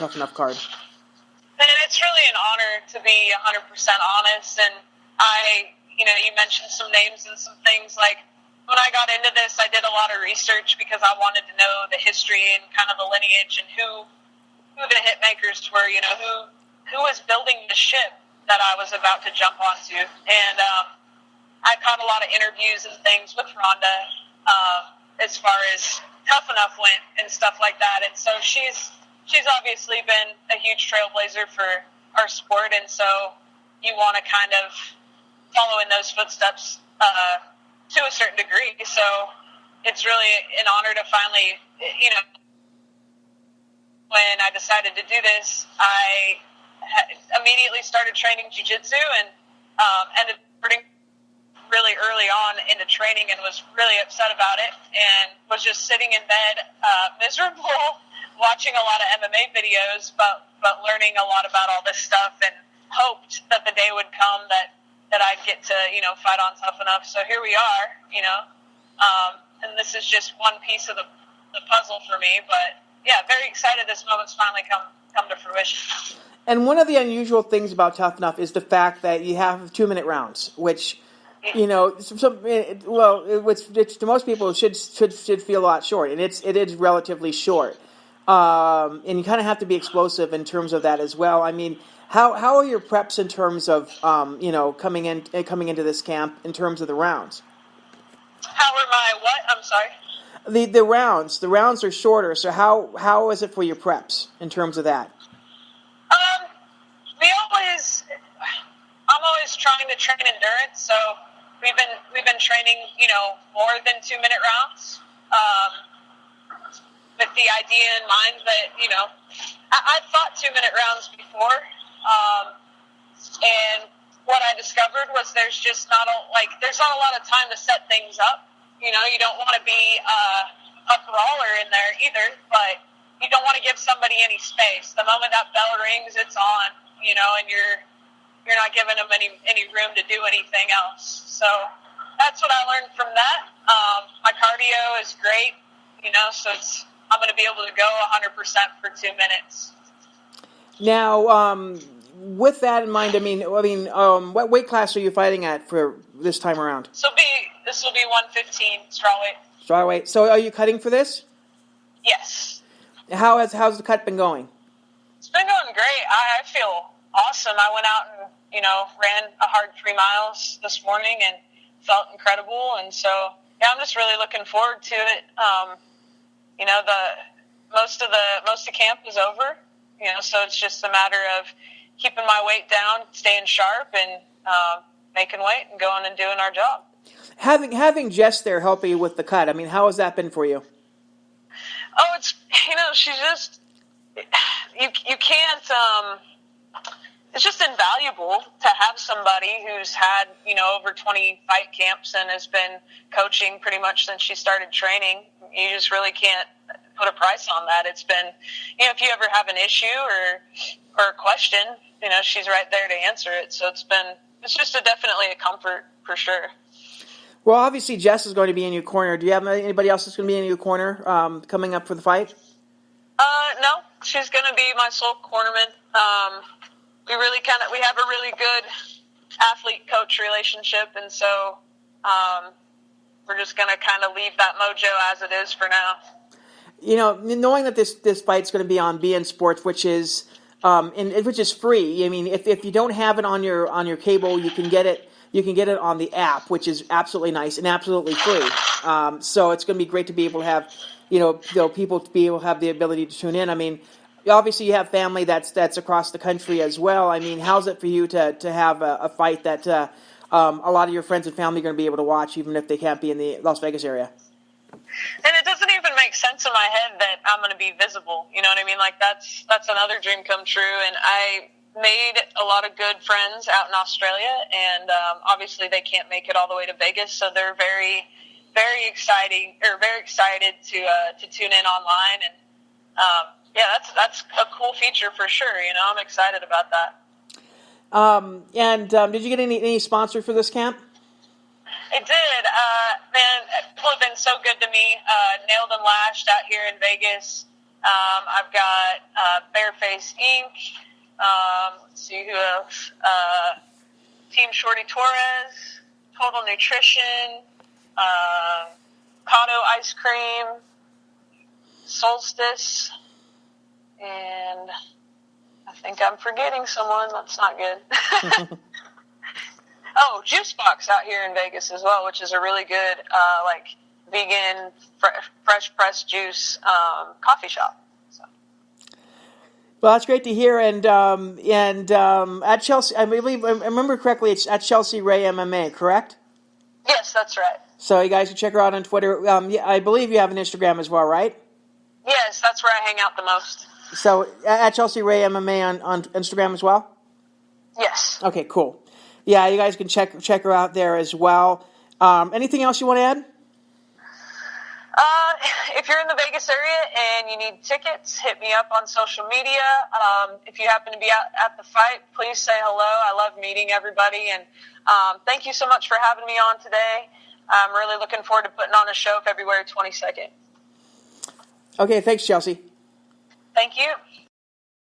Tuff-n-uff card? And it's really an honor to be 100% honest. And you mentioned some names and some things. Like, when I got into this, I did a lot of research because I wanted to know the history and kind of the lineage and who the hit makers were, who was building the ship that I was about to jump onto. And I caught a lot of interviews and things with Rhonda as far as Tuff-n-uff went and stuff like that. And so she's obviously been a huge trailblazer for our sport, and so you want to kind of follow in those footsteps to a certain degree. So it's really an honor to finally, when I decided to do this, I immediately started training jiu-jitsu and ended up really early on into training and was really upset about it and was just sitting in bed miserable, watching a lot of MMA videos, but learning a lot about all this stuff, and hoped that the day would come that I'd get to, fight on Tuff-n-uff. So here we are, and this is just one piece of the puzzle for me. But yeah, very excited this moment's finally come to fruition. And one of the unusual things about Tuff-n-uff is the fact that you have 2-minute rounds, which, it's to most people should feel a lot short, and it is relatively short. And you kind of have to be explosive in terms of that as well. I mean, how are your preps in terms of coming into this camp in terms of the rounds? How are my what? I'm sorry. The rounds are shorter. So how is it for your preps in terms of that? I'm always trying to train endurance, so we've been training more than 2-minute rounds. With the idea in mind that, I've fought 2-minute rounds before, and what I discovered was there's not a lot of time to set things up. You don't want to be a brawler in there either, but you don't want to give somebody any space. The moment that bell rings, it's on, and you're not giving them any room to do anything else. So that's what I learned from that. My cardio is great, so I'm going to be able to go 100% for 2 minutes. Now, with that in mind, what weight class are you fighting at for this time around? This will be 115 strawweight. Strawweight. So, are you cutting for this? Yes. How's the cut been going? It's been going great. I feel awesome. I went out and ran a hard 3 miles this morning and felt incredible. And so, yeah, I'm just really looking forward to it. Most of camp is over, so it's just a matter of keeping my weight down, staying sharp, and making weight and going and doing our job. Having Jess there helping you with the cut, how has that been for you? Oh, it's, she's just, you can't, it's just invaluable to have somebody who's had, over 20 fight camps and has been coaching pretty much since she started training. You just really can't put a price on that. It's been, if you ever have an issue or a question, she's right there to answer it. So it's just definitely a comfort for sure. Well, obviously Jess is going to be in your corner. Do you have anybody else that's going to be in your corner coming up for the fight? No, she's going to be my sole cornerman. We have a really good athlete-coach relationship, and so we're just going to kind of leave that mojo as it is for now. Knowing that this fight's going to be on BeinSports, which is free. If you don't have it on your cable, you can get it. You can get it on the app, which is absolutely nice and absolutely free. So it's going to be great to be able to have, people to be able to have the ability to tune in. Obviously you have family that's across the country as well. How's it for you to have a fight that a lot of your friends and family are going to be able to watch, even if they can't be in the Las Vegas area? And it doesn't even make sense in my head that I'm going to be visible. You know what I mean? Like that's another dream come true. And I made a lot of good friends out in Australia, and obviously they can't make it all the way to Vegas, so they're very, very excited to tune in online. And that's a cool feature for sure. I'm excited about that. Did you get any sponsor for this camp? I did. Man, people have been so good to me. Nailed and Lashed out here in Vegas. I've got Bareface Inc. Let's see who else. Team Shorty Torres, Total Nutrition, Kato Ice Cream, Solstice, and I think I'm forgetting someone. That's not good. Oh, Juice Box out here in Vegas as well, which is a really good, vegan, fresh pressed juice coffee shop. So. Well, that's great to hear. And at Chelsea, I believe, I remember correctly, it's at Chelsea Rae MMA, correct? Yes, that's right. So you guys can check her out on Twitter. Yeah, I believe you have an Instagram as well, right? Yes, that's where I hang out the most. So at Chelsea Rae MMA on Instagram as well? Yes. Okay, cool. Yeah, you guys can check her out there as well. Anything else you want to add? If you're in the Vegas area and you need tickets, hit me up on social media. If you happen to be at the fight, please say hello. I love meeting everybody. And thank you so much for having me on today. I'm really looking forward to putting on a show February 22nd. Okay, thanks, Chelsea. Thank you.